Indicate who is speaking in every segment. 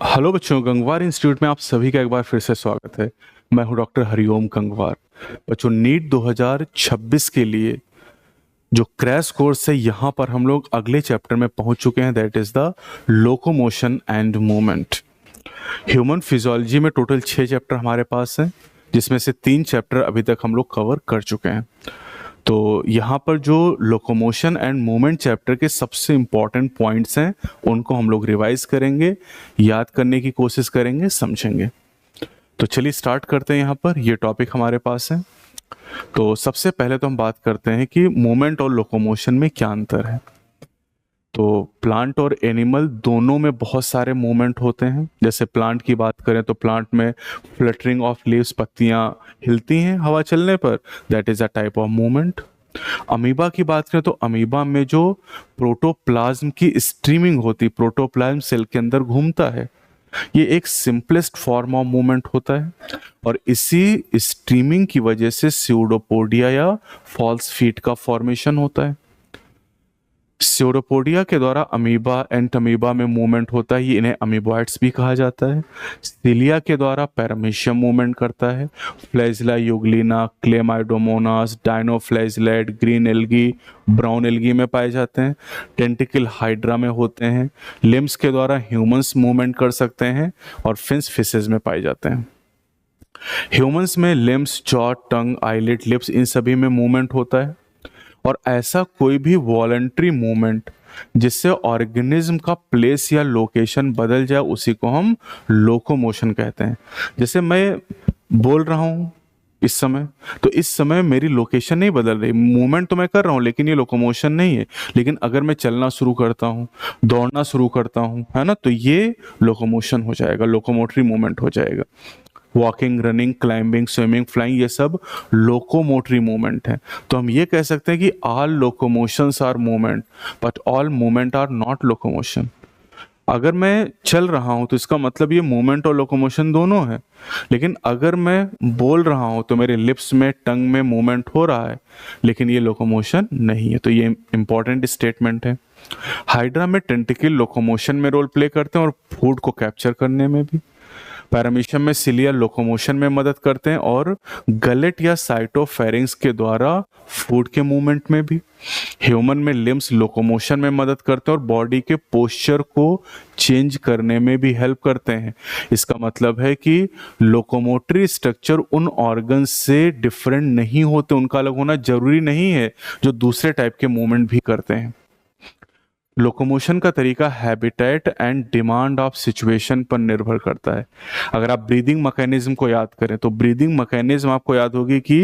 Speaker 1: Hello बच्चों, Gangwar institute में आप सभी का एक बार फिर से स्वागत है। मैं हूं डॉक्टर हरिओम गंगवार। बच्चों, नीट 2026 के लिए जो क्रैश कोर्स है, यहाँ पर हम लोग अगले चैप्टर में पहुंच चुके हैं। That is the locomotion and movement. Human physiology में टोटल 6 चैप्टर हमारे पास हैं, जिसमें से 3 चैप्टर अभी तक हम लोग कवर कर चुके हैं। तो यहाँ पर जो लोकोमोशन एंड मूवमेंट चैप्टर के सबसे इम्पॉर्टेंट पॉइंट्स हैं, उनको हम लोग रिवाइज करेंगे, याद करने की कोशिश करेंगे, समझेंगे। तो चलिए स्टार्ट करते हैं। यहाँ पर ये टॉपिक हमारे पास है। तो सबसे पहले तो हम बात करते हैं कि मूवमेंट और लोकोमोशन में क्या अंतर है। तो प्लांट और एनिमल दोनों में बहुत सारे मूवमेंट होते हैं। जैसे प्लांट की बात करें तो प्लांट में फ्लटरिंग ऑफ लीव्स, पत्तियां हिलती हैं हवा चलने पर, that is a type of movement. Amoeba की बात करें तो अमीबा में जो प्रोटोप्लाज्म की स्ट्रीमिंग होती, प्रोटोप्लाज्म सेल के अंदर घूमता है, ये एक सिंपलेस्ट फॉर्म ऑफ मूवमेंट होता है। और इसी स्ट्रीमिंग की वजह से स्यूडोपोडिया या फॉल्स फीट का फॉर्मेशन होता है। स्यूडोपोडिया के द्वारा अमीबा एंड अमीबा में मूवमेंट होता है, इन्हें अमीबॉइड्स भी कहा जाता है। सिलिया के द्वारा पैरामीशियम मूवमेंट करता है। Flagella euglena, chlamydomonas, dinoflagellate, green algae, brown algae में पाए जाते हैं। टेंटिकल हाइड्रा में होते हैं। लिम्स के द्वारा ह्यूमंस मूवमेंट कर सकते हैं और फिन्स फिशेज में पाए जाते हैं। ह्यूमंस में लिम्स, जॉ, टंग, आईलिड, लिप्स, इन सभी में मूवमेंट होता है। और ऐसा कोई भी वॉलंटरी मूवमेंट जिससे ऑर्गेनिज्म का प्लेस या लोकेशन बदल जाए, उसी को हम लोकोमोशन कहते हैं। जैसे मैं बोल रहा हूं इस समय, तो इस समय मेरी लोकेशन नहीं बदल रही, मूवमेंट तो मैं कर रहा हूं, लेकिन ये लोकोमोशन नहीं है। लेकिन अगर मैं चलना शुरू करता हूं, दौड़ना शुरू करता हूं, है ना, तो ये लोकोमोशन हो जाएगा, लोकोमोटरी मूवमेंट हो जाएगा। Walking, running, climbing, swimming, flying, ये सब लोकोमोटरी मूवमेंट है। तो हम ये कह सकते हैं कि all locomotions are movement, but all movement are not locomotion. अगर मैं चल रहा हूं तो इसका मतलब ये मूवमेंट और लोकोमोशन दोनों है। लेकिन अगर मैं बोल रहा हूं तो मेरे लिप्स में, टंग में मूवमेंट हो रहा है, लेकिन ये लोकोमोशन नहीं है। तो ये इंपॉर्टेंट स्टेटमेंट है। हाइड्रा में टेंटिकल लोकोमोशन में रोल प्ले करते हैं और फूड को कैप्चर करने में भी। पैरामीशियम में सिलिया लोकोमोशन में मदद करते हैं और गलेट या साइटोफेरिंग्स के द्वारा फूड के मूवमेंट में भी। ह्यूमन में लिम्स लोकोमोशन में मदद करते हैं और बॉडी के पोस्चर को चेंज करने में भी हेल्प करते हैं। इसका मतलब है कि लोकोमोटरी स्ट्रक्चर उन ऑर्गन्स से डिफरेंट नहीं होते, उनका अलग होना जरूरी नहीं है, जो दूसरे टाइप के मूवमेंट भी करते हैं। लोकोमोशन का तरीका habitat and demand of situation पर निर्भर करता है। अगर आप ब्रीदिंग मैकेनिज्म को याद करें तो ब्रीदिंग मैकेनिज्म आपको याद होगी कि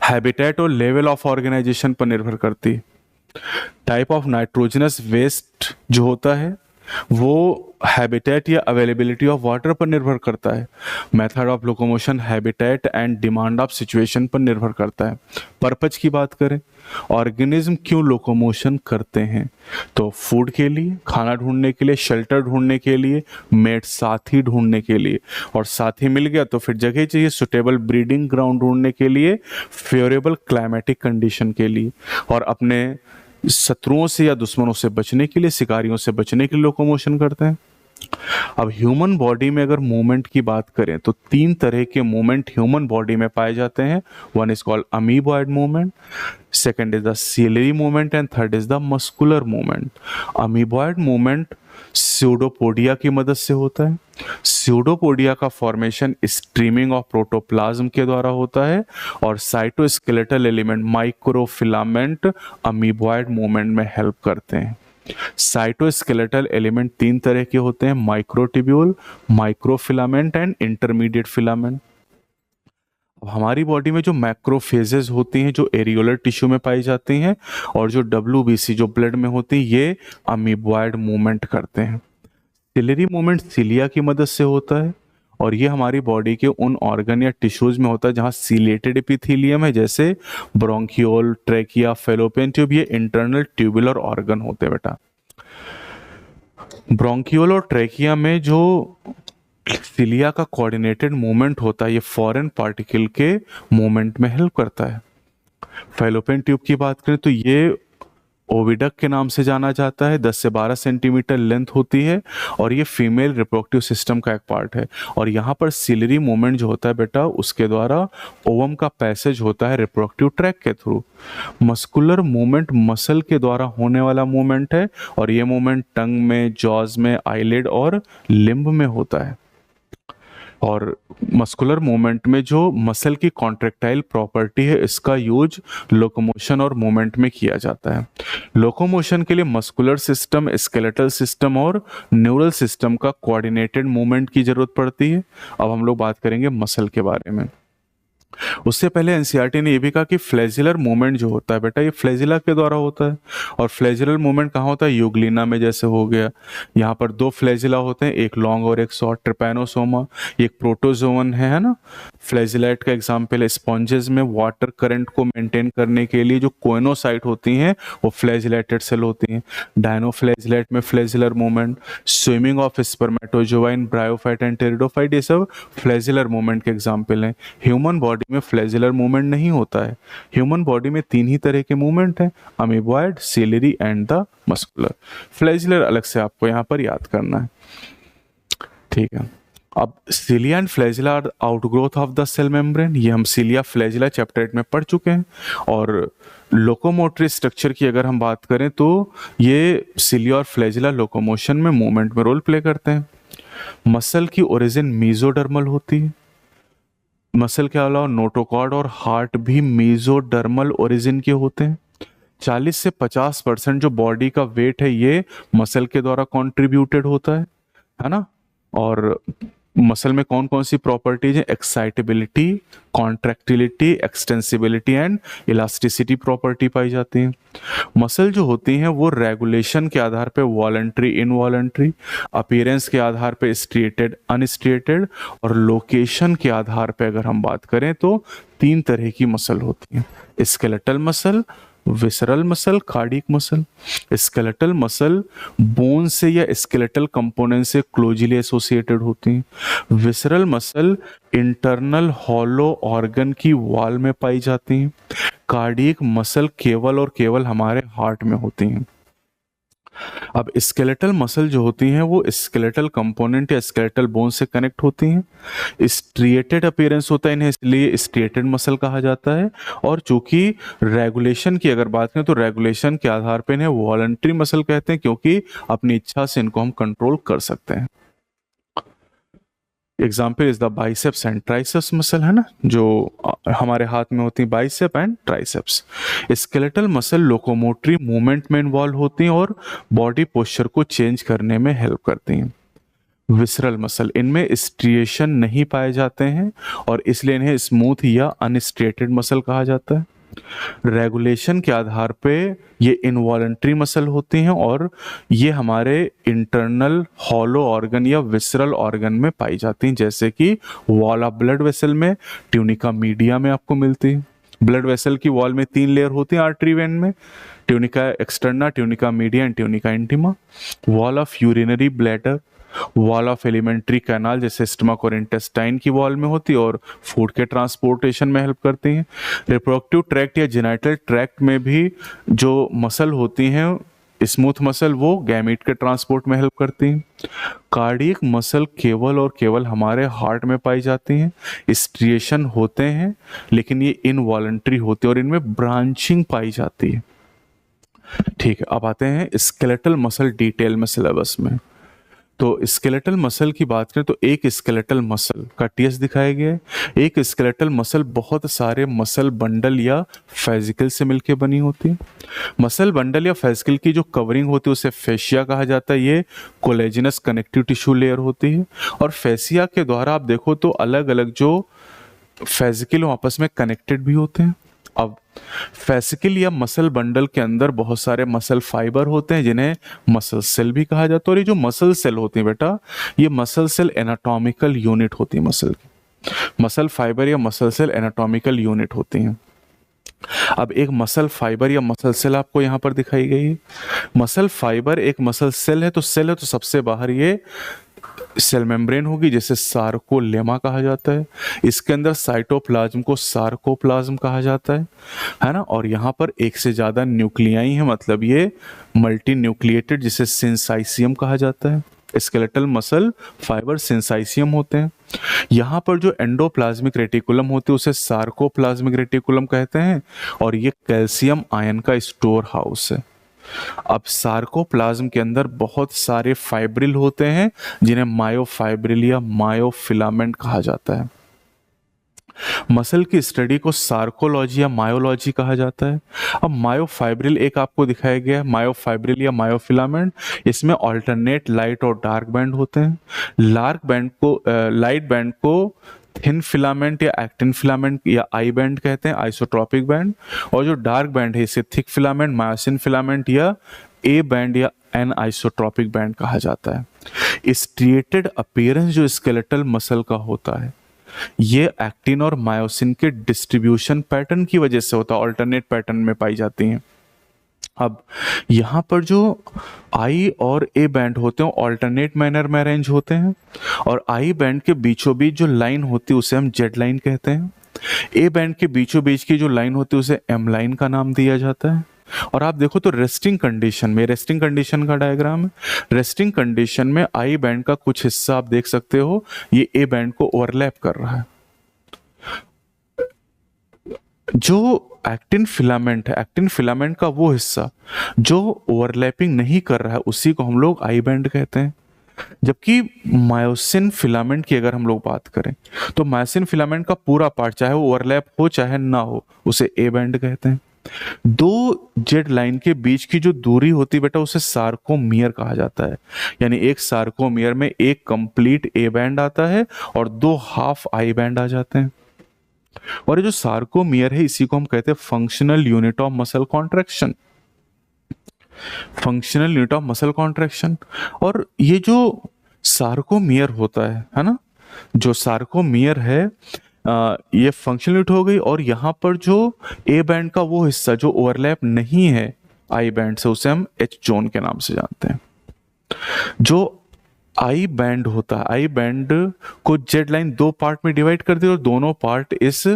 Speaker 1: हैबिटेट और लेवल ऑफ ऑर्गेनाइजेशन पर निर्भर करती है। टाइप ऑफ नाइट्रोजनस वेस्ट जो होता है वो हैबिटेट या अवेलेबिलिटी ऑफ वाटर पर निर्भर करता है। Method of locomotion habitat and demand of situation पर निर्भर करता है। पर्पज की बात करें, ऑर्गेनिज्म क्यों लोकोमोशन करते हैं, तो फूड के लिए, खाना ढूंढने के लिए, शेल्टर ढूंढने के लिए, मेट साथी ढूंढने के लिए, और साथी मिल गया तो फिर जगह चाहिए, सुटेबल ब्रीडिंग ग्राउंड ढूंढने के लिए, फेवरेबल क्लाइमेटिक कंडीशन के लिए, और अपने शत्रुओं से या दुश्मनों से बचने के लिए, शिकारियों से बचने के लिए लोकोमोशन करते हैं। अब ह्यूमन बॉडी में अगर मूवमेंट की बात करें तो 3 तरह के मूवमेंट ह्यूमन बॉडी में पाए जाते हैं। One is called amoeboid movement, second is the ciliary movement and third is the muscular movement. Amoeboid movement pseudopodia की मदद से होता है। स्यूडोपोडिया का फॉर्मेशन स्ट्रीमिंग ऑफ प्रोटोप्लाज्म के द्वारा होता है और cytoskeletal element microfilament amoeboid movement में हेल्प करते हैं। साइटोस्केलेटल एलिमेंट 3 तरह के होते हैं, microtubule, microfilament and intermediate filament. अब हमारी बॉडी में जो मैक्रोफेजेस होती हैं, जो एरियोलर टिश्यू में पाई जाती हैं, और जो डब्ल्यूबीसी जो ब्लड में होती है, ये अमीबॉइड मूवमेंट करते हैं। सिलियरी मूवमेंट सिलिया की मदद से होता है और ये हमारी बॉडी के उन ऑर्गन या टिश्यूज में होता है जहां सीलेटेड एपिथेलियम है, जैसे ब्रोंकियोल, ट्रेकिया, फेलोपियन ट्यूब, ये इंटरनल ट्यूबुलर ऑर्गन होते हैं बेटा। ब्रोंकियोल और ट्रेकिया में जो सिलिया का कोऑर्डिनेटेड मूवमेंट होता है, ये फॉरेन पार्टिकल के मूवमेंट में हेल्प करता है। फेलोपियन ट्यूब की बात करें तो ये ओविडक्ट के नाम से जाना जाता है, 10 से 12 सेंटीमीटर लेंथ होती है और ये फीमेल रिप्रोडक्टिव सिस्टम का एक पार्ट है। और यहाँ पर सिलरी मूवमेंट जो होता है बेटा, उसके द्वारा ओवम का पैसेज होता है रिप्रोडक्टिव ट्रैक के थ्रू। मस्कुलर मूवमेंट मसल के द्वारा होने वाला मूवमेंट है और ये मूवमेंट टंग में, जॉज में, आईलिड और लिम्ब में होता है। और मस्कुलर मूवमेंट में जो मसल की कॉन्ट्रेक्टाइल प्रॉपर्टी है, इसका यूज लोकोमोशन और मूवमेंट में किया जाता है। लोकोमोशन के लिए मस्कुलर सिस्टम, स्केलेटल सिस्टम और न्यूरल सिस्टम का कोऑर्डिनेटेड मूवमेंट की जरूरत पड़ती है। अब हम लोग बात करेंगे मसल के बारे में। उससे पहले एनसीईआरटी ने यह भी कहा कि फ्लैजिलर मूवमेंट जो होता है बेटा, ये फ्लैजिला के द्वारा होता है। और फ्लैजिलर मूवमेंट कहाँ होता है? यूग्लिना में, जैसे हो गया यहाँ पर 2 फ्लैजिला होते हैं, एक लॉन्ग और एक शॉर्ट। ट्रिपैनोसोमा एक प्रोटोजोवन है ना। फ्लैजिलाइट का एग्जाम्पल है। स्पॉन्जेस में वाटर करंट को मेंटेन करने के लिए जो कोइनोसाइट होती हैं वो फ्लैजिलेटेड सेल होती हैं। डायनोफ्लैजिलेट में flagellar movement. Swimming of spermatozoa in bryophyte and pteridophyte, ये सब फ्लैजिलर मूवमेंट के एग्जाम्पल हैं। ह्यूमन बॉडी में फ्लैजिलर मूवमेंट नहीं होता है। ह्यूमन बॉडी में 3 ही तरह के मूवमेंट हैं, amoeboid, ciliary and the muscular. Flagellar अलग से आपको यहाँ पर याद करना है, ठीक है। अब cilia and flagella are outgrowth of the cell membrane, ये हम सिलिया फ्लैजिला चैप्टर 8 में पढ़ चुके हैं। और लोकोमोटरी स्ट्रक्चर की अगर हम बात करें तो ये सिलिया और फ्लैजिला लोकोमोशन में, मूवमेंट में रोल प्ले करते हैं। मसल की ओरिजिन मीजोडर्मल होती है। मसल के अलावा नोटोकॉर्ड और हार्ट भी मीजोडर्मल ओरिजिन के होते हैं। 40 से 50% जो बॉडी का वेट है ये मसल के द्वारा कंट्रीब्यूटेड होता है ना। और मसल में कौन कौन सी प्रॉपर्टीज है? Excitability, contractility, extensibility and elasticity property पाई जाती है। मसल जो होती हैं वो रेगुलेशन के आधार पे वॉलंटरी, इनवॉलंटरी, अपीयरेंस के आधार पे स्ट्रिएटेड, अनस्ट्रिएटेड, और लोकेशन के आधार पे अगर हम बात करें तो 3 तरह की मसल होती हैं। Skeletal muscle, visceral muscle, cardiac muscle. Skeletal muscle bone से या स्केलेटल कंपोनेंट से क्लोजली एसोसिएटेड होती हैं। Visceral muscle internal hollow organ की वॉल में पाई जाती हैं। कार्डियक मसल केवल और केवल हमारे हार्ट में होती हैं। अब स्केलेटल मसल जो होती हैं वो स्केलेटल कंपोनेंट या स्केलेटल बोन से कनेक्ट होती हैं। स्ट्रिएटेड अपीयरेंस होता है इन्हें, इसलिए स्ट्रिएटेड मसल कहा जाता है। और चूंकि रेगुलेशन की अगर बात करें तो रेगुलेशन के आधार पर इन्हें वॉलंटरी मसल कहते हैं, क्योंकि अपनी इच्छा से इनको हम कंट्रोल कर सकते हैं। Example is the biceps and triceps muscle, है ना, जो हमारे हाथ में होती है, bicep and triceps. Skeletal muscle locomotory movement में इन्वॉल्व होती हैं और बॉडी पोस्चर को चेंज करने में हेल्प करती हैं। विसरल मसल, इनमें स्ट्रिएशन नहीं पाए जाते हैं और इसलिए इन्हें स्मूथ या अनस्ट्रेटेड मसल कहा जाता है। रेगुलेशन के आधार पे ये इनवॉलंटरी मसल होती हैं और ये हमारे इंटरनल हॉलो ऑर्गन या विसरल ऑर्गन में पाई जाती हैं, जैसे कि वॉल ऑफ ब्लड वेसल में, ट्यूनिका मीडिया में आपको मिलती है। ब्लड वेसल की वॉल में 3 लेयर होती हैं आर्टरी वेन में, tunica externa, tunica media and tunica intima. Wall of urinary bladder, wall of alimentary canal जैसे स्टमक और इंटेस्टाइन की वॉल में होती है और फूड के ट्रांसपोर्टेशन में हेल्प करती हैं। रिप्रोडक्टिव ट्रैक्ट या जेनाइटल ट्रैक्ट में भी जो मसल होती हैं, स्मूथ मसल, वो गैमीट के ट्रांसपोर्ट में हेल्प करती हैं। कार्डियक मसल केवल और केवल हमारे हार्ट में पाई जाती हैं। स्ट्रिएशन होते हैं लेकिन ये इनवॉलंटरी होते हैं और इनमें ब्रांचिंग पाई जाती है। ठीक है, अब आते हैं स्केलेटल मसल डिटेल में सिलेबस में। तो स्केलेटल मसल की बात करें तो एक स्केलेटल मसल का टीएस दिखाया गया है। एक स्केलेटल मसल बहुत सारे मसल बंडल या फेजिकल से मिलकर बनी होती है। मसल बंडल या फेजिकल की जो कवरिंग होती है उसे फेशिया कहा जाता है। ये कोलेजिनस कनेक्टिव टिश्यू लेयर होती है और फेशिया के द्वारा आप देखो तो अलग अलग जो फेजिकल आपस में कनेक्टेड भी होते हैं। अब फेसिकल या मसल बंडल के अंदर बहुत सारे मसल फाइबर होते हैं जिन्हें मसल सेल भी कहा जाता है। और ये जो मसल सेल होती है बेटा, ये मसल सेल एनाटॉमिकल यूनिट होती है मसल की। मसल फाइबर या मसल सेल एनाटॉमिकल यूनिट होती हैं। अब एक मसल फाइबर या मसल सेल आपको यहां पर दिखाई गई है। मसल फाइबर एक मसल सेल है तो सबसे बाहर ये सेल मेम्ब्रेन होगी जिसे सार्कोलेमा कहा जाता है। इसके अंदर साइटोप्लाज्म को सार्कोप्लाज्म कहा जाता है ना। और यहाँ पर एक से ज़्यादा न्यूक्लियाई है, मतलब ये मल्टी न्यूक्लिएटेड, जिसे सिंसाइसियम कहा जाता है। स्केलेटल मसल फाइबर सिंसाइसियम होते हैं। यहाँ पर जो एंडोप्लाज्मिक रेटिकुलम होते हैं उसे सार्कोप्लाज्मिक रेटिकुलम कहते हैं, और ये कैल्शियम आयन का स्टोर हाउस है। अब सार्कोप्लाज्म के अंदर बहुत सारे फाइब्रिल होते हैं जिन्हें मायोफाइब्रिल या मायोफिलामेंट कहा जाता है। मसल की स्टडी को सार्कोलॉजी या मायोलॉजी कहा जाता है। अब मायोफाइब्रिल एक आपको दिखाया गया है, मायोफाइब्रिल या मायोफिलामेंट, इसमें ऑल्टरनेट लाइट और डार्क बैंड होते हैं। लाइट बैंड को थिन फिलामेंट या एक्टिन फिलामेंट या आई बैंड कहते हैं, आइसोट्रॉपिक बैंड। और जो डार्क बैंड है इसे थिक फिलामेंट, मायोसिन फिलामेंट या ए बैंड या एन आइसोट्रॉपिक बैंड कहा जाता है। स्ट्रिएटेड अपीयरेंस जो स्केलेटल मसल का होता है ये एक्टिन और मायोसिन के डिस्ट्रीब्यूशन पैटर्न की वजह से होता है, अल्टरनेट पैटर्न में पाई जाती हैं। अब यहाँ पर जो आई और ए बैंड होते हैं ऑल्टरनेट मैनर में अरेंज होते हैं, और आई बैंड के बीचों बीच जो लाइन होती है उसे हम जेड लाइन कहते हैं। ए बैंड के बीचों बीच की जो लाइन होती है उसे एम लाइन का नाम दिया जाता है। और आप देखो तो रेस्टिंग कंडीशन का डायग्राम है। रेस्टिंग कंडीशन में आई बैंड का कुछ हिस्सा आप देख सकते हो, ये ए बैंड को ओवरलैप कर रहा है। जो एक्टिन फिलामेंट है, एक्टिन फिलामेंट का वो हिस्सा जो ओवरलैपिंग नहीं कर रहा है उसी को हम लोग आई बैंड कहते हैं। जबकि मायोसिन फिलामेंट की अगर हम लोग बात करें तो मायोसिन फिलामेंट का पूरा पार्ट चाहे वो ओवरलैप हो चाहे ना हो उसे ए बैंड कहते हैं। दो जेड लाइन के बीच की जो दूरी होती है बेटा उसे सार्कोमियर कहा जाता है। यानी एक सार्कोमियर में एक कंप्लीट ए बैंड आता है और दो हाफ आई बैंड आ जाते हैं। और ये जो सार्कोमियर है इसी को हम कहते हैं functional unit of muscle contraction. Functional unit of muscle contraction. और ये जो सार्कोमियर होता है ना, जो सार्कोमियर है ये फंक्शनल यूनिट हो गई। और यहाँ पर जो ए बैंड का वो हिस्सा जो ओवरलैप नहीं है आई बैंड से उसे हम एच जोन के नाम से जानते हैं। जो आई बैंड होता है, आई बैंड को जेड लाइन दो पार्ट में डिवाइड कर दी और दोनों पार्ट इस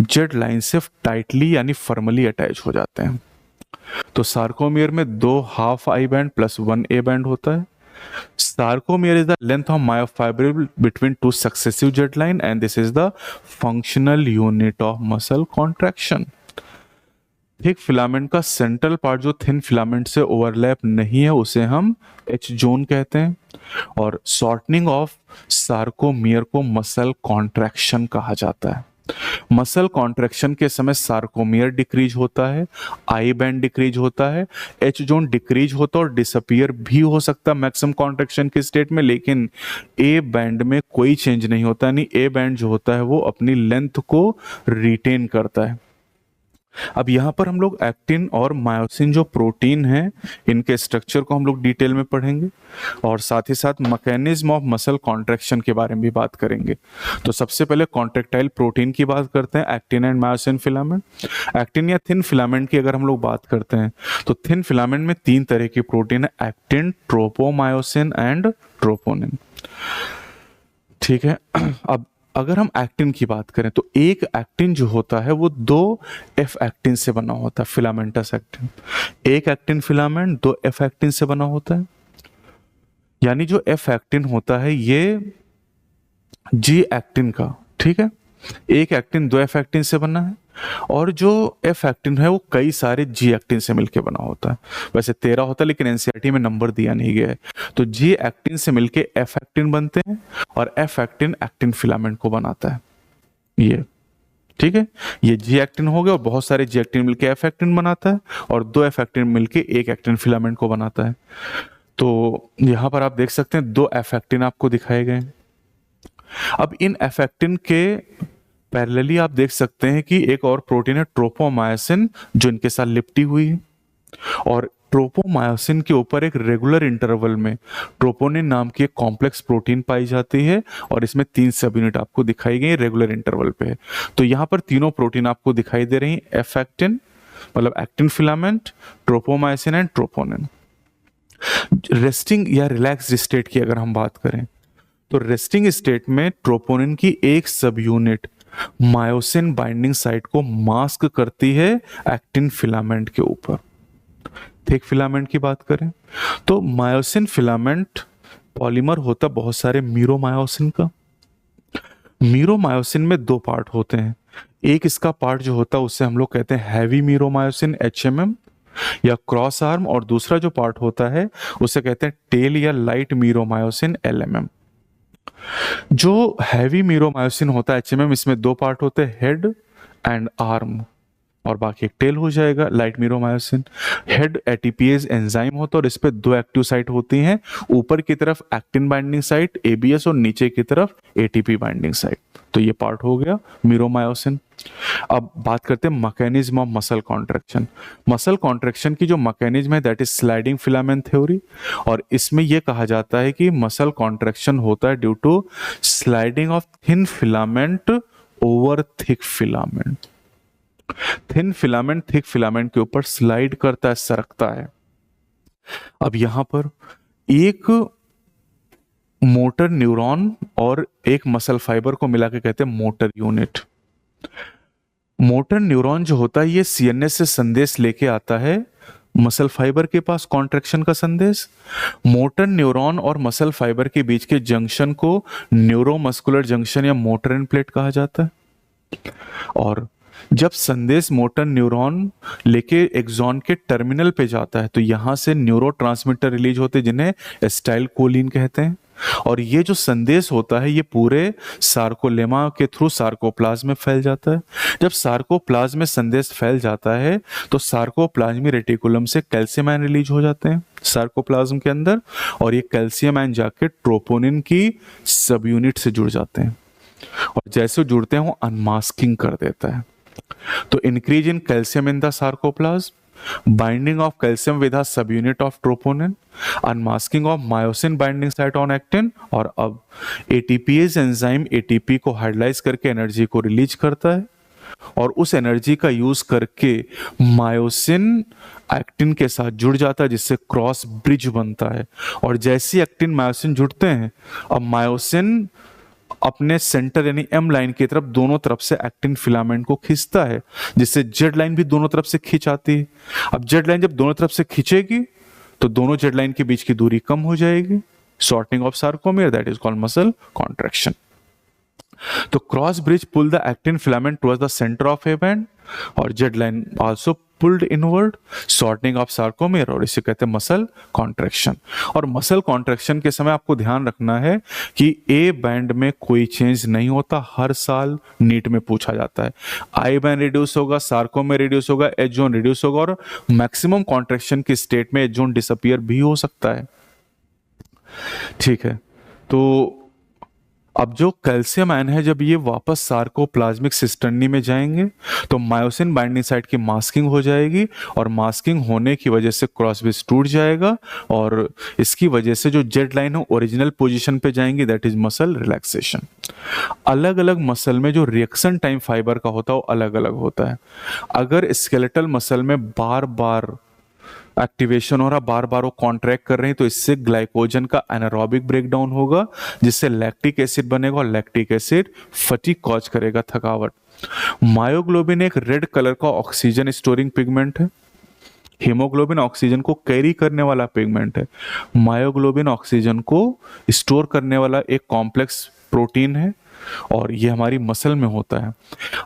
Speaker 1: जेड लाइन से टाइटली यानी फर्मली अटैच हो जाते हैं। तो सार्कोमियर में दो half I band plus one A band होता है। Sarcomere is the length of myofibril between two successive jet line and this is the functional unit of muscle contraction. Thick filament का central part जो thin filament से overlap नहीं है उसे हम H zone कहते हैं। और शॉर्टनिंग ऑफ सार्कोमियर को मसल कॉन्ट्रैक्शन कहा जाता है। मसल कॉन्ट्रैक्शन के समय सार्कोमियर डिक्रीज होता है, आई बैंड डिक्रीज होता है, एच जोन डिक्रीज होता है और डिसअपियर भी हो सकता है मैक्सिमम कॉन्ट्रैक्शन के स्टेट में, लेकिन ए बैंड में कोई चेंज नहीं होता। यानी ए बैंड जो होता है वो अपनी लेंथ को रिटेन करता है। अब यहाँ पर हम लोग एक्टिन और मायोसिन जो प्रोटीन है इनके स्ट्रक्चर को हम लोग डिटेल में पढ़ेंगे और साथ ही साथ मैकेनिज्म ऑफ मसल कॉन्ट्रैक्शन के बारे में भी बात करेंगे। तो सबसे पहले कॉन्ट्रैक्टाइल प्रोटीन की बात करते हैं, actin and myosin filament. Actin या थिन फिलामेंट की अगर हम लोग बात करते हैं तो थिन फिलामेंट में तीन तरह की प्रोटीन है, एक्टिन, ट्रोपोमायोसिन एंड ट्रोपोनिन। ठीक है। अब अगर हम एक्टिन की बात करें तो एक एक्टिन जो होता है वो दो एफ एक्टिन से बना होता है, फिलामेंटस एक्टिन। एक एक्टिन फिलामेंट दो एफ एक्टिन से बना होता है। यानी जो एफ एक्टिन होता है ये जी एक्टिन का, ठीक है, एक एक्टिन दो एफ एक्टिन से बना है और जो एफ एक्टिन है वो कई सारे जी एक्टिन से मिलकर बना होता है। वैसे 13 होता है लेकिन एनसीईआरटी में नंबर दिया नहीं गया है। तो जी एक्टिन से मिलके एफ एक्टिन बनते हैं और एफ एक्टिन एक्टिन फिलामेंट को बनाता है ये, ठीक है। ये जी एक्टिन हो गया और बहुत सारे जी एक्टिन मिलके एफ एक्टिन बनाता है और दो एफ एक्टिन मिलके एक एक्टिन फिलामेंट को बनाता है। तो यहां पर आप देख सकते हैं दो एफ एक्टिन आपको दिखाए गए। अब इन एफ एक्टिन के पैरेलली आप देख सकते हैं कि एक और प्रोटीन है ट्रोपोमायोसिन जो इनके साथ लिपटी हुई है। और ट्रोपोमायोसिन के ऊपर एक रेगुलर इंटरवल में ट्रोपोनिन नाम की एक कॉम्प्लेक्स प्रोटीन पाई जाती है और इसमें 3 सब यूनिट आपको दिखाई गई रेगुलर इंटरवल पे। तो यहाँ पर तीनों प्रोटीन आपको दिखाई दे रही हैं, एफ एक्टिन मतलब actin filament, tropomyosin and troponin. Resting या रिलैक्स्ड स्टेट की अगर हम बात करें तो रेस्टिंग स्टेट में ट्रोपोनिन की एक सब यूनिट मायोसिन बाइंडिंग साइट को मास्क करती है एक्टिन फिलामेंट के ऊपर। थिक फिलामेंट की बात करें तो मायोसिन फिलामेंट पॉलीमर होता बहुत सारे मीरोमायोसिन का। मीरोमायोसिन में दो पार्ट होते हैं, एक इसका पार्ट जो होता है उससे हम लोग कहते हैं हैवी मीरोमायोसिन HMM या क्रॉस आर्म, और दूसरा जो पार्ट होता है उसे कहते हैं टेल या लाइट मीरोमायोसिन LMM। जो हैवी मीरोमायोसिन होता है HMM, इसमें दो पार्ट होते हैं, हेड एंड आर्म, और बाकी एक टेल हो जाएगा। Light meromyosin head ATPase enzyme होता है और इस पे दो एक्टिव साइट होती हैं, ऊपर की तरफ एक्टिन बाइंडिंग साइट ABS और नीचे की तरफ ATP बाइंडिंग साइट। तो ये पार्ट हो गया मीरोमायोसिन। अब बात करते हैं mechanism of muscle contraction. Muscle contraction की जो मैकेनिज्म है that is sliding filament theory, और इसमें यह कहा जाता है कि मसल कॉन्ट्रैक्शन होता है due to sliding of thin filament over thick filament. Thin filament thick filament के ऊपर स्लाइड करता है, सरकता है। अब यहां पर एक मोटर न्यूरॉन और एक मसल फाइबर को मिला के कहते हैं मोटर यूनिट। मोटर न्यूरॉन जो होता है ये CNS से संदेश लेके आता है मसल फाइबर के पास, कॉन्ट्रैक्शन का संदेश। मोटर न्यूरॉन और मसल फाइबर के बीच के जंक्शन को न्यूरोमस्कुलर जंक्शन या मोटर एंड प्लेट कहा जाता है। और जब संदेश मोटर न्यूरॉन लेके एक्सॉन के टर्मिनल पे जाता है तो यहां से न्यूरोट्रांसमीटर रिलीज होते हैं जिन्हें एसिटाइलकोलिन कहते हैं, और ये जो संदेश होता है ये पूरे सार्कोलेमा के थ्रू सार्कोप्लाज्म में फैल जाता है। जब सार्कोप्लाज्म में संदेश फैल जाता है तो सार्कोप्लाज्मी रेटिकुलम से कैल्शियम आयन रिलीज हो जाते हैं सार्कोप्लाज्म के अंदर, और ये कैल्शियम आयन जाके ट्रोपोनिन की सब यूनिट से जुड़ जाते हैं, और जैसे जुड़ते हैं वो अनमास्किंग कर देता है। तो increase in calcium in the sarcoplasm, binding of calcium with a सब unit of troponin, unmasking of myosin binding site on actin, और अब एटीपीएज एंजाइम ATP को हाइड्रोलाइज करके एनर्जी को रिलीज करता है, और उस एनर्जी का यूज करके मायोसिन एक्टिन के साथ जुड़ जाता है जिससे क्रॉस ब्रिज बनता है। और जैसे एक्टिन मायोसिन जुड़ते हैं, अब मायोसिन अपने सेंटर यानी M लाइन की तरफ दोनों तरफ से एक्टिन फिलामेंट को खींचता है, जिससे Z लाइन भी दोनों तरफ से खींच आती है। अब Z लाइन जब दोनों तरफ से खींचेगी तो दोनों Z लाइन के बीच की दूरी कम हो जाएगी, shortening of sarcomere, that is called muscle contraction. तो cross bridge pull the actin filament towards the centre of A band, और Z line also pulled inward, shortening of sarcomere, और इसे कहते हैं मसल कॉन्ट्रैक्शन। और मसल कॉन्ट्रैक्शन के समय आपको ध्यान रखना है कि A बैंड में कोई चेंज नहीं होता, हर साल नीट में पूछा जाता है। I बैंड रिड्यूस होगा, सार्कोमियर रिड्यूस होगा, H जोन रिड्यूस होगा, और मैक्सिमम कॉन्ट्रैक्शन की स्टेट में H जोन डिसअपियर भी हो सकता है। ठीक है, तो अब जो कैल्शियम आयन है जब ये वापस सार्कोप्लाज्मिक सिस्टर्नी में जाएंगे तो मायोसिन बाइंडिंग साइट की मास्किंग हो जाएगी, और मास्किंग होने की वजह से क्रॉस ब्रिज टूट जाएगा, और इसकी वजह से जो Z लाइन है ओरिजिनल पोजीशन पे जाएंगी, दैट इज मसल रिलैक्सेशन। अलग अलग मसल में जो रिएक्शन टाइम फाइबर का होता है वो अलग अलग होता है। अगर स्केलेटल मसल में बार बार एक्टिवेशन हो रहा, बार बार वो कॉन्ट्रैक्ट कर रहे हैं, तो इससे ग्लाइकोजन का एनारोबिक ब्रेकडाउन होगा जिससे लैक्टिक एसिड बनेगा, और लैक्टिक एसिड फटीग कॉज करेगा, थकावट। मायोग्लोबिन एक रेड कलर का ऑक्सीजन स्टोरिंग पिगमेंट है। हीमोग्लोबिन ऑक्सीजन को कैरी करने वाला पिगमेंट है। मायोग्लोबिन ऑक्सीजन को स्टोर करने वाला एक कॉम्प्लेक्स प्रोटीन है, और ये हमारी मसल में होता है।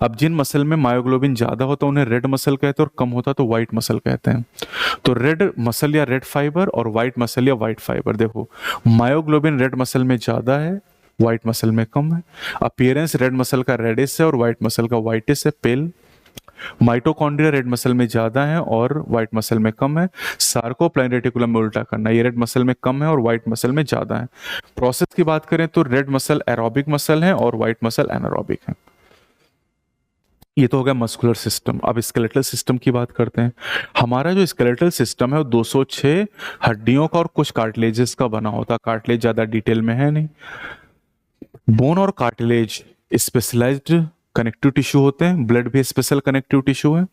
Speaker 1: अब जिन मसल में मायोग्लोबिन ज्यादा होता है उन्हें रेड मसल कहते हैं, और कम होता तो व्हाइट मसल कहते हैं। तो रेड मसल या रेड फाइबर और व्हाइट मसल या व्हाइट फाइबर, देखो मायोग्लोबिन रेड मसल में ज्यादा है, व्हाइट मसल में कम है। अपीयरेंस रेड मसल का रेडिश है और व्हाइट मसल का व्हाइटिश है, पेल। माइटोकॉन्ड्रिया रेड मसल में ज्यादा है और व्हाइट मसल में कम है। सार्कोप्लाज्मिक रेटिकुलम में उल्टा करना, ये रेड मसल में कम है और व्हाइट मसल में ज्यादा है। प्रोसेस की बात करें तो रेड मसल एरोबिक मसल है और व्हाइट मसल एनारोबिक है। ये तो हो गया मस्कुलर सिस्टम। अब स्केलेटल सिस्टम की बात करते हैं। हमारा जो स्केलेटल सिस्टम है वो 206 हड्डियों का और कुछ कार्टिलेजेस का बना होता है। कार्टिलेज ज्यादा डिटेल में है नहीं। बोन और कार्टिलेज स्पेशलाइज्ड कनेक्टिव टिश्यू होते हैं, ब्लड भी स्पेशल कनेक्टिव टिश्यू है।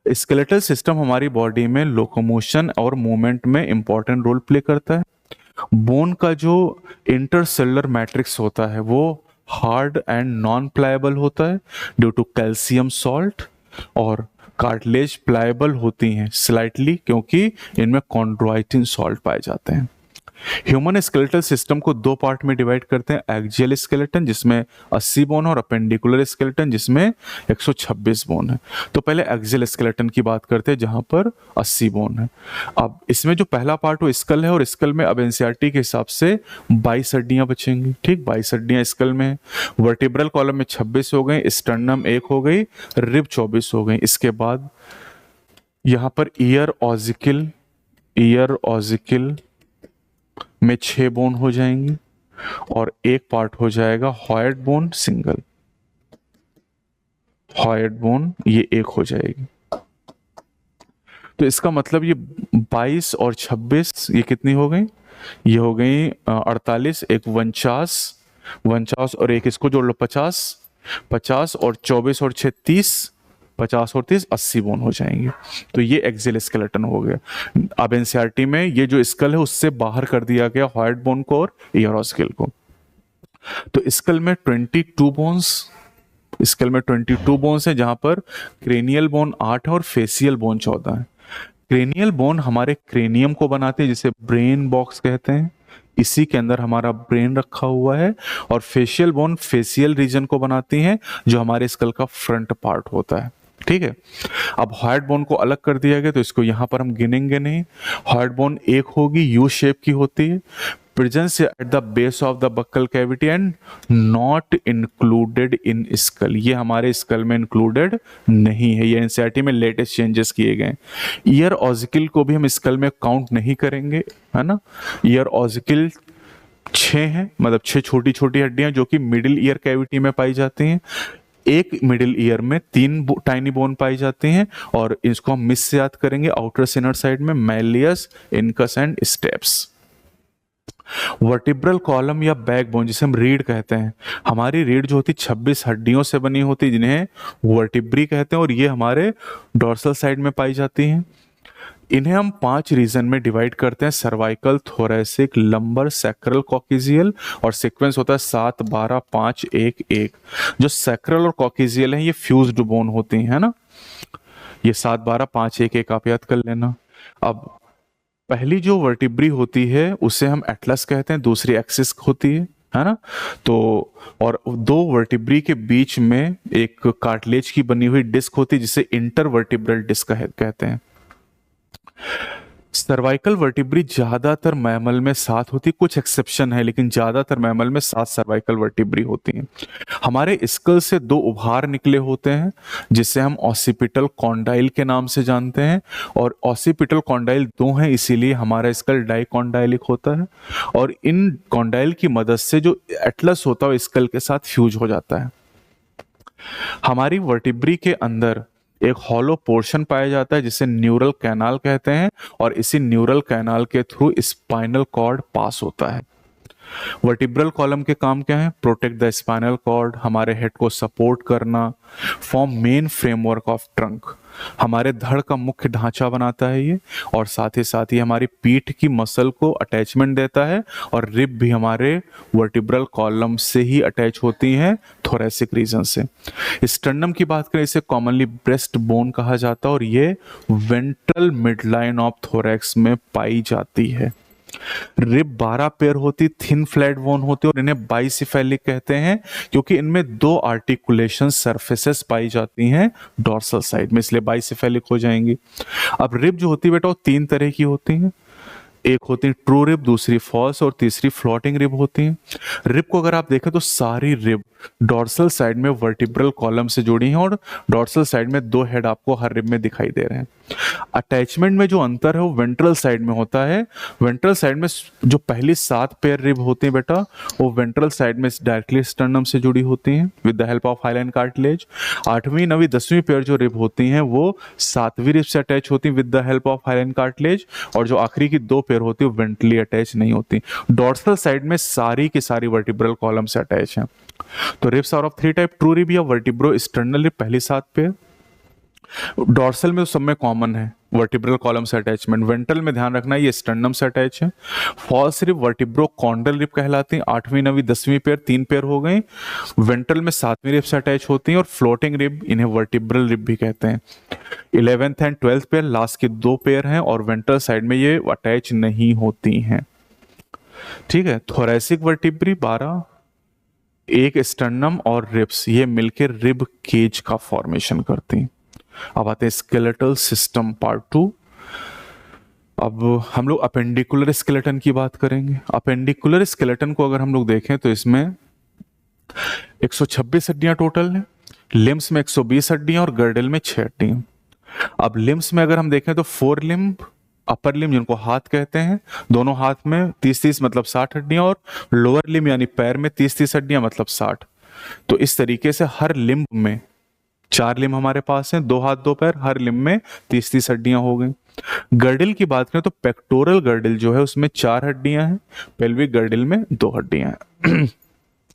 Speaker 1: स्केलेटल सिस्टम हमारी बॉडी में लोकोमोशन और मूवमेंट में इंपॉर्टेंट रोल प्ले करता है। बोन का जो इंटरसेलुलर मैट्रिक्स होता है वो हार्ड एंड नॉन प्लायबल होता है ड्यू टू कैल्शियम सॉल्ट, और कार्टिलेज प्लायबल होती हैं स्लाइटली क्योंकि इनमें कॉन्ड्रोइटिन सॉल्ट पाए जाते हैं। ह्यूमन स्केलेटल सिस्टम को दो पार्ट में डिवाइड करते हैं, एक्सियल स्केलेटन जिसमें 80 बोन और अपेंडिकुलर स्केलेटन जिसमें 126 बोन है। तो पहले एक्सियल स्केलेटन की बात करते हैं जहां पर 80 बोन है। अब इसमें जो पहला पार्ट वो स्कल है, और स्कल में अब एनसीईआरटी के हिसाब से 22 हड्डियां बचेंगी। ठीक, 22 हड्डियां स्कल में है। वर्टिब्रल कॉलम में 26 हो गई, स्टर्नम 1 हो गई, रिब 24 हो गई। इसके बाद यहां पर ईयर ऑजिकल में 6 बोन हो जाएंगी, और एक पार्ट हो जाएगा हॉयड बोन सिंगल, हॉयड बोन ये एक हो जाएगी। तो इसका मतलब ये 22 और 26 ये कितनी हो गई? ये हो गई 48, एक 49 और एक इसको जोड़ लो 50 और 24 और 6 30, 50 और 30 80 बोन हो जाएंगे। तो ये एक्सियल स्केलेटन हो गया। अब एनसीईआरटी में ये जो स्कल है उससे बाहर कर दिया गया हॉयड बोन को और ईयरोस्केल को। तो स्कल में 22 बोन्स है, जहां पर क्रेनियल बोन 8 है और फेसियल बोन 14 है। क्रेनियल बोन हमारे क्रेनियम को बनाते हैं जिसे ब्रेन बॉक्स कहते हैं, इसी के अंदर हमारा ब्रेन रखा हुआ है। और फेशियल बोन फेशियल रीजन को बनाती हैं जो हमारे स्कल का फ्रंट पार्ट होता है। ठीक है, अब हॉयड बोन को अलग कर दिया गया तो इसको यहां पर हम गिनेंगे नहीं। हॉयड बोन एक होगी, यू शेप की होती है, presence at the base of the buccal cavity and not included in school. ये हमारे स्कल में इंक्लूडेड नहीं है, ये एनसीईआरटी में लेटेस्ट चेंजेस किए गए। ईयर ऑजिकल को भी हम स्कल में काउंट नहीं करेंगे, है ना। ईयर ऑजिकल 6 हैं, मतलब 6 छोटी छोटी हड्डियां जो कि मिडिल ईयर कैविटी में पाई जाती हैं। एक मिडिल ईयर में 3 टाइनी बोन पाई जाती हैं, और इसको हम मिस से याद करेंगे आउटर सिनर साइड में malleus, incus and steps. Vertebral column या बैकबोन जिसे हम रीढ़ कहते हैं, हमारी रीढ़ जो होती 26 हड्डियों से बनी होती जिन्हें वर्टिब्री कहते हैं, और ये हमारे डोर्सल साइड में पाई जाती हैं। इन्हें हम 5 रीजन में डिवाइड करते हैं, सर्वाइकल, थोरेसिक, लंबर, सैक्रल, कॉकिजियल, और सीक्वेंस होता है 7 12 5 1 1। जो सैक्रल और कॉकिजियल है ये फ्यूज्ड बोन होती हैं ना, ये 7 12 5 1 1 आप याद कर लेना। अब पहली जो वर्टिब्री होती है उसे हम एटलस कहते हैं, दूसरी एक्सिस होती है ना। तो और 2 वर्टिब्री के बीच में एक कार्टिलेज की बनी हुई डिस्क होती है जिसे इंटरवर्टिब्रल डिस्क कहते हैं। सर्वाइकल वर्टिब्री ज्यादातर मैमल में 7 होती, कुछ एक्सेप्शन है लेकिन ज्यादातर मैमल में 7 सर्वाइकल वर्टिब्री होती हैं। हमारे स्कल से 2 उभार निकले होते हैं जिसे हम ऑसिपिटल कॉन्डाइल के नाम से जानते हैं, और ऑसिपिटल कॉन्डाइल 2 हैं इसीलिए हमारा स्कल डाइकॉन्डाइलिक होता है। और इन कॉन्डाइल की मदद से जो एटलस होता है स्कल के साथ फ्यूज हो जाता है। हमारी वर्टिब्री के अंदर एक हॉलो पोर्शन पाया जाता है जिसे न्यूरल कैनाल कहते हैं, और इसी न्यूरल कैनाल के थ्रू स्पाइनल कॉर्ड पास होता है। वर्टिब्रल कॉलम के काम क्या है? प्रोटेक्ट द स्पाइनल कॉर्ड, हमारे हेड को सपोर्ट करना, form main framework of trunk, हमारे धड़ का मुख्य ढांचा बनाता है ये, और साथ ही हमारी पीठ की मसल को अटैचमेंट देता है। और रिब भी हमारे वर्टिब्रल कॉलम से ही अटैच होती हैं थोरेसिक रीजन से। स्टर्नम की बात करें इसे कॉमनली ब्रेस्ट बोन कहा जाता है, और ये वेंट्रल मिडलाइन ऑफ थोरैक्स में पाई जाती है। रिब 12 पेयर होती, थिन फ्लैट बोन होती, और इन्हें बाइसिफेलिक कहते हैं क्योंकि इनमें 2 आर्टिकुलेशन सरफेसेस पाई जाती हैं डोर्सल साइड में, इसलिए बाइसिफेलिक हो जाएंगी। अब रिब जो होती है बेटा वो 3 तरह की होती हैं, एक होती है ट्रू रिब, दूसरी फॉल्स, और तीसरी फ्लोटिंग रिब होती है। रिब को अगर आप देखें तो सारी रिब डोर्सल साइड में वर्टिब्रल कॉलम से जुड़ी हैं, और डोर्सल साइड में 2 हेड आपको हर रिब में दिखाई दे रहे हैं। अटैचमेंट में जो अंतर है वो वेंट्रल साइड में होता है। वेंट्रल साइड में जो पहली 7 पेयर रिब होती हैं बेटा वो वेंट्रल साइड में डायरेक्टली स्टर्नम से जुड़ी होती हैं with the help of hyaline cartilage. 8वीं 9वीं 10वीं पेयर जो रिब होती हैं वो 7वीं रिब से अटैच होती हैं with the help of hyaline cartilage, और जो आखिरी की 2 पेयर होती है वो वेंट्रली अटैच नहीं होती। डोर्सल साइड में सारी की सारी वर्टिब्रल कॉलम से अटैच हैं। तो ribs are of 3 type, true rib या वर्टिब्रो स्टर्नल रिब पहली 7 पेयर, डॉर्सल में तो सब में कॉमन है वर्टिब्रल कॉलम से अटैचमेंट। वेंट्रल में ध्यान रखना है ये स्टर्नम से अटैच है। False rib vertebro Condell rib कहलाती हैं। 8वीं 9वीं 10वीं पेयर 3 पेयर हो गए। वेंट्रल में 7वीं रिब से अटैच होती हैं। और फ्लोटिंग रिब इन्हें वर्टिब्रल रिब भी कहते हैं। 11th and 12th pair last के 2 पेयर हैं और वेंट्रल साइड में ये अटैच नहीं होती हैं। ठीक है। थोरेसिक वर्टिब्री 12, एक स्टर्नम और रिब्स ये मिलकर रिब केज का फॉर्मेशन करती हैं। अब आते हैं स्केलेटल सिस्टम पार्ट 2। अब हम लोग अपेंडिकुलर स्केलेटन की बात करेंगे। अपेंडिकुलर स्केलेटन को अगर हम लोग देखें तो इसमें 126 हड्डियां टोटल हैं। लिम्स में 120 हड्डियां और गर्डल में 6 हड्डियां। अब लिम्स में अगर हम देखें तो 4 लिम्ब, अपर लिम्ब जिनको हाथ कहते हैं, दोनों हाथ में 30-30 मतलब 60 हड्डियां, और लोअर लिम्ब यानी पैर में 30-30 हड्डियां मतलब 60। तो इस तरीके से हर लिम्ब में 4 लिम्ब हमारे पास हैं, 2 हाथ 2 पैर, हर लिम्ब में 30-30 हड्डियां हो गई। गर्डिल की बात करें तो पेक्टोरल गर्डिल जो है उसमें 4 हड्डियां हैं, पेल्विक गर्डिल में 2 हड्डियां हैं।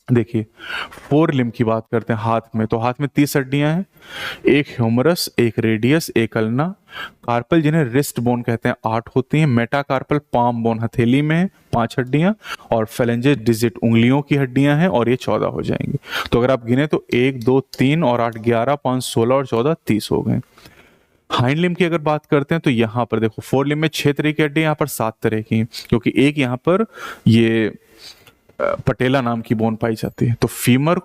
Speaker 1: देखिए 4 लिम्ब की बात करते हैं हाथ में, तो हाथ में 30 हड्डियां हैं, एक ह्यूमरस, एक रेडियस, एक अल्ना। कार्पल जिन्हें रिस्ट बोन कहते हैं 8 होती हैं। मेटाकार्पल पाम बोन हथेली में है 5 हड्डियां, और फेलेंजेस डिजिट उंगलियों की हड्डियां हैं और ये 14 हो जाएंगी। तो अगर आप गिने तो 1 2 3 और 8 11, 5 16 और 14 30 हो गए। हाइंड लिम्ब की अगर बात करते हैं तो यहाँ पर देखो 4 लिम्ब में 6 तरह की हड्डियां, यहाँ पर 7 तरह की, क्योंकि एक यहाँ पर ये पटेला नाम की बोन पाई जाती है। तो फीमर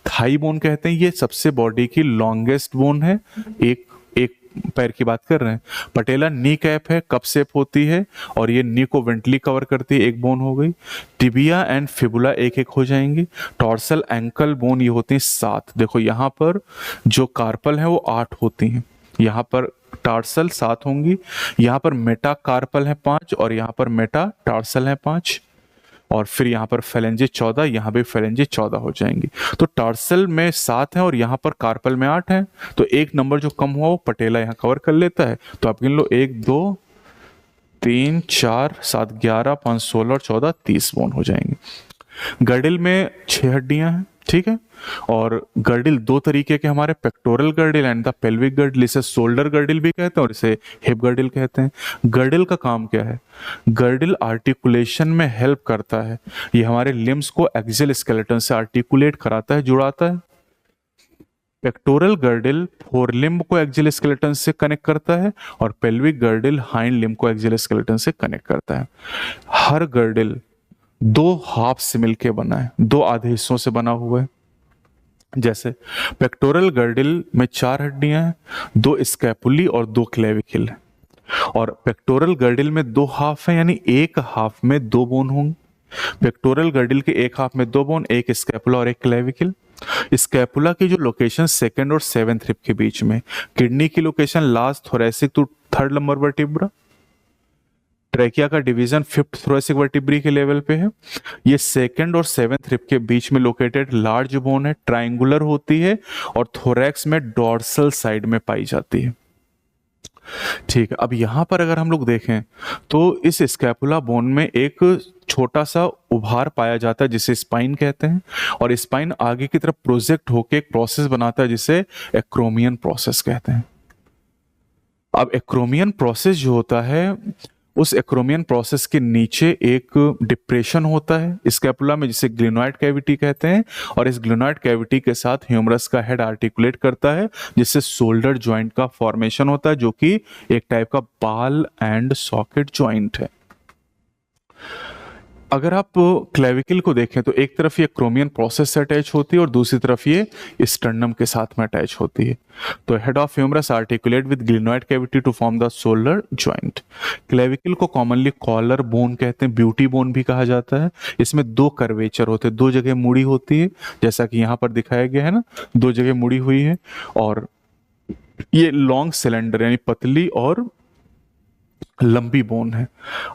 Speaker 1: थाई बोन कहते हैं, ये सबसे बॉडी की लॉन्गेस्ट बोन है। एक एक पैर की बात कर रहे हैं। पटेला नी कैप है, कप शेप होती है और ये नी को वेंटली कवर करती है, एक बोन हो गई। टिबिया एंड फिबुला एक एक हो जाएंगी। टॉर्सल एंकल बोन ये होती है 7। देखो यहाँ पर जो कार्पल है वो 8 होती हैं, यहाँ पर टार्सल 7 होंगी, यहाँ पर मेटा कार्पल है 5 और यहाँ पर मेटा टार्सल है 5, और फिर यहाँ पर फेलेंजे 14, यहाँ भी फेलेंजे 14 हो जाएंगी। तो टार्सल में 7 है और यहाँ पर कार्पल में 8 है, तो एक नंबर जो कम हुआ वो पटेला यहाँ कवर कर लेता है। तो आप गिन लो 1 2 3 4 7 11 5 16 और 14 30 बोन हो जाएंगे। गर्डिल में 6 हड्डियां हैं, ठीक है। और गर्डिल 2 तरीके के हमारे, pectoral girdle and the pelvic girdle. इसे शोल्डर गर्डिल भी कहते हैं और इसे हिप गर्डिल कहते हैं। गर्डिल का काम क्या है? गर्डिल आर्टिकुलेशन में हेल्प करता है। ये हमारे लिम्स को एक्सियल स्केलेटन से आर्टिकुलेट कराता है, जुड़ाता है। पेक्टोरल गर्डिल फोर लिम्ब को एक्सियल स्केलेटन से कनेक्ट करता है और पेल्विक गर्डिल हाइंड लिम्ब को एक्सियल स्केलेटन से कनेक्ट करता है। हर गर्डिल 2 हाफ से मिलकर बना है, 2 आधे हिस्सों से बना हुआ है। जैसे पेक्टोरल गर्डिल में 4 हड्डियां हैं, 2 स्कैपुली और 2 क्लेविकल है। और पेक्टोरल गर्डिल में 2 हाफ है, यानी एक हाफ में 2 बोन होंगे। पेक्टोरल गर्डिल के एक हाफ में 2 बोन, एक स्कैपुला और एक क्लेविकल। स्कैपुला की जो लोकेशन 2nd और 7th रिब के बीच में, किडनी की location last thoracic to 3rd lumbar vertebra. Trachea का डिवीजन 5th थोरेसिक वर्टिब्री के लेवल पे है। ये 2nd और 7th रिब के बीच में लोकेटेड लार्ज बोन है, ट्रायंगुलर होती है और थोरैक्स में डॉर्सल साइड में पाई जाती है। ठीक है। अब यहां पर अगर हम लोग देखें तो इस स्कैपुला बोन में एक छोटा सा उभार पाया जाता है जिसे स्पाइन कहते हैं, और स्पाइन आगे की तरफ प्रोजेक्ट होकर एक प्रोसेस बनाता है जिसे एक्रोमियन प्रोसेस कहते हैं। अब एक्रोमियन प्रोसेस जो होता है, उस एक्रोमियन प्रोसेस के नीचे एक डिप्रेशन होता है स्कैपुला में जिसे ग्लिनोइड कैविटी कहते हैं, और इस ग्लिनोइड कैविटी के साथ ह्यूमरस का हेड आर्टिकुलेट करता है जिससे शोल्डर जॉइंट का फॉर्मेशन होता है, जो कि एक टाइप का बाल एंड सॉकेट जॉइंट है। अगर आप क्लेविकल को देखें तो एक तरफ ये क्रोमियन प्रोसेस से अटैच होती है और दूसरी तरफ ये स्टर्नम के साथ में अटैच होती है। तो head of humerus articulate with glenoid cavity to form the shoulder joint. Clavicle को कॉमनली कॉलर बोन कहते हैं, ब्यूटी बोन भी कहा जाता है। इसमें 2 कर्वेचर होते हैं, 2 जगह मुड़ी होती है, जैसा कि यहाँ पर दिखाया गया है ना, 2 जगह मुड़ी हुई है। और ये लॉन्ग सिलेंडर यानी पतली और लंबी बोन है।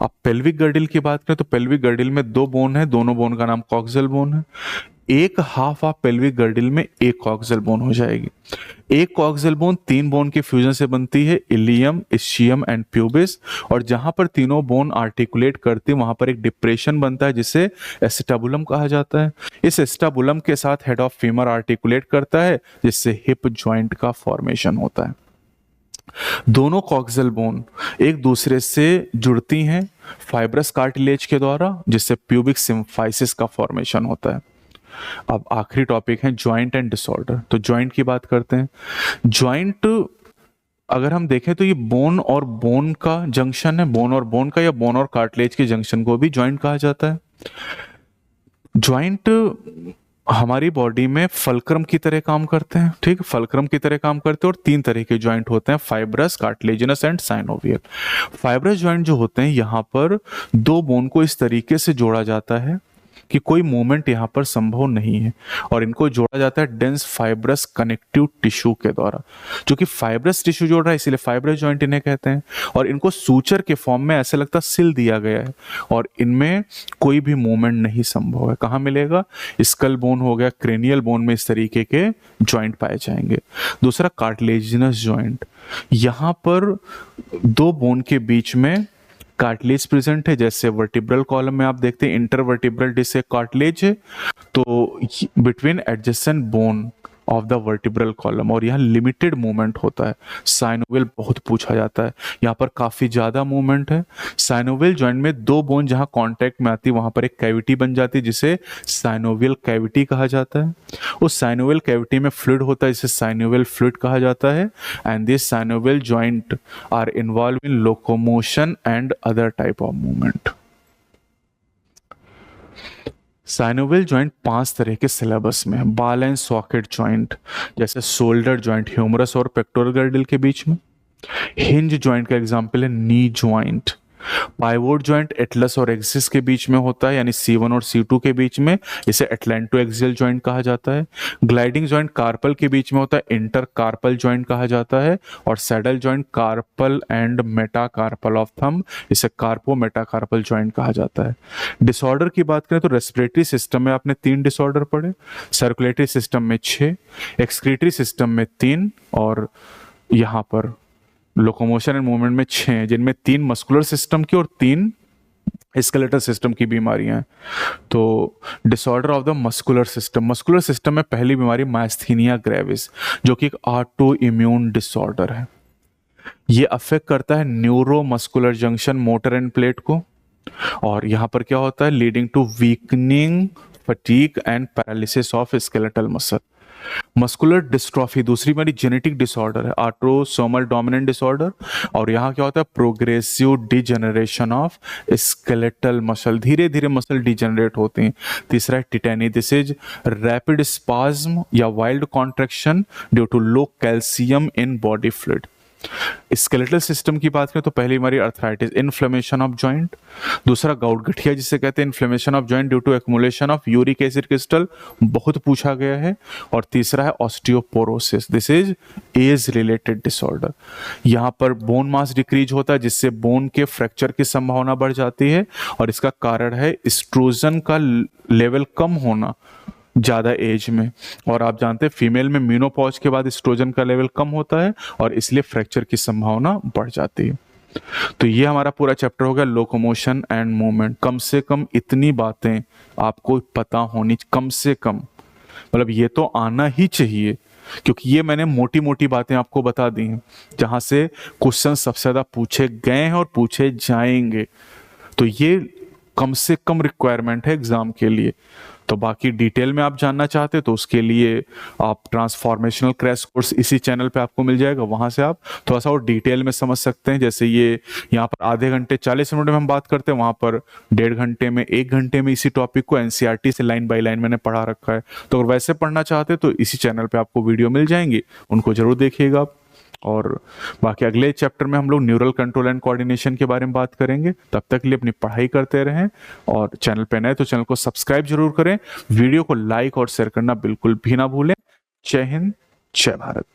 Speaker 1: अब पेल्विक गर्डिल की बात करें तो पेल्विक गर्डिल में 2 बोन है, दोनों बोन का नाम कॉक्सियल बोन है। एक हाफ ऑफ पेल्विक गर्डिल में एक कॉक्सियल बोन हो जाएगी। एक कॉक्सियल बोन 3 बोन के फ्यूजन से बनती है, इलियम, इस्चियम एंड प्यूबिस, और जहां पर तीनों बोन आर्टिकुलेट करती है वहां पर एक डिप्रेशन बनता है जिसे एस्टाबुलम कहा जाता है। इस एस्टाबुलम के साथ हेड ऑफ फीमर आर्टिकुलेट करता है जिससे हिप जॉइंट का फॉर्मेशन होता है। दोनों कॉक्सियल बोन एक दूसरे से जुड़ती हैं फाइब्रस कार्टिलेज के द्वारा, जिससे प्यूबिक सिम्फाइसिस का फॉर्मेशन होता है। अब आखिरी टॉपिक है जॉइंट एंड डिसऑर्डर। तो जॉइंट की बात करते हैं। जॉइंट अगर हम देखें तो ये बोन और बोन का जंक्शन है, बोन और बोन का या बोन और कार्टिलेज के जंक्शन को भी जॉइंट कहा जाता है। जॉइंट हमारी बॉडी में फलक्रम की तरह काम करते हैं, ठीक है, फलक्रम की तरह काम करते हैं। और तीन तरह के जॉइंट होते हैं, fibrous, cartilaginous and synovial. Fibrous joint जो होते हैं, यहाँ पर दो बोन को इस तरीके से जोड़ा जाता है कि कोई मूवमेंट यहाँ पर संभव नहीं है, और इनको जोड़ा जाता है डेंस फाइब्रस कनेक्टिव टिश्यू के द्वारा, जो कि फाइब्रस टिश्यू जोड़ रहा है, इसीलिए फाइब्रस जॉइंट इन्हें कहते हैं। और इनको सूचर के फॉर्म में ऐसे लगता सिल दिया गया है, और इनमें कोई भी मूवमेंट नहीं संभव है। कहाँ मिलेगा? स्कल बोन हो गया, क्रेनियल बोन में इस तरीके के जॉइंट पाए जाएंगे। दूसरा कार्टिलेजिनस जॉइंट, यहाँ पर दो बोन के बीच में कार्टिलेज प्रेजेंट है, जैसे वर्टिब्रल कॉलम में आप देखते हैं इंटरवर्टिब्रल डिस्क से कार्टिलेज है, तो between adjacent bone of the vertebral column, और यहाँ लिमिटेड मूवमेंट होता है। साइनोवियल बहुत पूछा जाता है, यहाँ पर काफी ज्यादा मूवमेंट है। साइनोवियल जॉइंट में दो बोन जहाँ कांटेक्ट में आती है वहां पर एक कैविटी बन जाती है, जिसे साइनोवियल कैविटी कहा जाता है। उस साइनोवियल कैविटी में फ्लूइड होता है, जिसे साइनोवियल फ्लूइड कहा जाता है। And this synovial joint are involve in locomotion and other type of movement. Synovial joint पांच तरह के सिलेबस में है। बॉल एंड सॉकेट जॉइंट, जैसे शोल्डर जॉइंट ह्यूमरस और पेक्टोरल गर्डल के बीच में। हिंज जॉइंट का एग्जांपल है knee joint. Pivot joint atlas और एक्सिस के बीच में होता है, यानी C1 और C2 के बीच में, इसे एटलेंटो एक्सियल जॉइंट कहा जाता है। ग्लाइडिंग जॉइंट कार्पल के बीच में होता है, इंटर कार्पल जॉइंट कहा जाता है। और saddle joint carpal and metacarpal of thumb, इसे कार्पो मेटाकार्पल जॉइंट कहा जाता है। डिसऑर्डर की बात करें तो रेस्पिरेटरी सिस्टम में आपने 3 डिसऑर्डर पढ़े, सर्कुलेटरी सिस्टम में 6, एक्सक्रीटरी सिस्टम में 3, और यहाँ पर लोकोमोशन एंड मूवमेंट में 6, जिनमें 3 मस्कुलर सिस्टम की और 3 स्केलेटल सिस्टम की बीमारियां हैं। तो disorder of the muscular system, muscular system में पहली बीमारी माइस्थीनिया ग्रेविस, जो कि एक ऑटो इम्यून डिसऑर्डर है। ये अफेक्ट करता है neuromuscular junction motor end plate को, और यहाँ पर क्या होता है, leading to weakening, fatigue and paralysis of skeletal muscle. Muscular dystrophy दूसरी हमारी जेनेटिक डिसऑर्डर है, ऑटोसोमल डोमिनेंट डिसऑर्डर, और यहाँ क्या होता है, progressive degeneration of skeletal muscle, धीरे धीरे मसल डिजेनरेट होते हैं। तीसरा है tetany, this is rapid spasm या wild contraction due to low calcium in body fluid. Skeletal system की बात करें तो पहली हमारी अर्थराइटिस, इन्फ्लेमेशन ऑफ जॉइंट। दूसरा गाउट गठिया, जिसे कहते हैं inflammation of joint due to accumulation of uric acid crystal, बहुत पूछा गया है। और तीसरा है osteoporosis, this is age related disorder. यहाँ पर बोन मास डिक्रीज होता है, जिससे बोन के फ्रैक्चर की संभावना बढ़ जाती है, और इसका कारण है एस्ट्रोजन का लेवल कम होना ज़्यादा एज में। और आप जानते हैं फीमेल में मीनोपॉज के बाद एस्ट्रोजन का लेवल कम होता है, और इसलिए फ्रैक्चर की संभावना बढ़ जाती है। तो ये हमारा पूरा चैप्टर हो गया लोकोमोशन एंड मूवमेंट। कम से कम इतनी बातें आपको पता होनी, कम से कम, मतलब ये तो आना ही चाहिए, क्योंकि ये मैंने मोटी मोटी बातें आपको बता दी हैं, जहां से क्वेश्चन सबसे ज्यादा पूछे गए हैं और पूछे जाएंगे। तो ये कम से कम रिक्वायरमेंट है एग्जाम के लिए। तो बाकी डिटेल में आप जानना चाहते तो उसके लिए आप ट्रांसफॉर्मेशनल क्रैश कोर्स इसी चैनल पे आपको मिल जाएगा, वहां से आप थोड़ा सा और डिटेल में समझ सकते हैं। जैसे ये यहाँ पर आधे घंटे 40 मिनट में हम बात करते हैं, वहां पर 1.5 घंटे में 1 घंटे में इसी टॉपिक को एनसीईआरटी से लाइन बाय लाइन मैंने पढ़ा रखा है। तो अगर वैसे पढ़ना चाहते तो इसी चैनल पे आपको वीडियो मिल जाएंगी, उनको जरूर देखिएगा आप। और बाकी अगले चैप्टर में हम लोग न्यूरल कंट्रोल एंड कोऑर्डिनेशन के बारे में बात करेंगे। तब तक के लिए अपनी पढ़ाई करते रहें, और चैनल पे नए तो चैनल को सब्सक्राइब जरूर करें, वीडियो को लाइक और शेयर करना बिल्कुल भी ना भूलें। जय हिंद, जय भारत।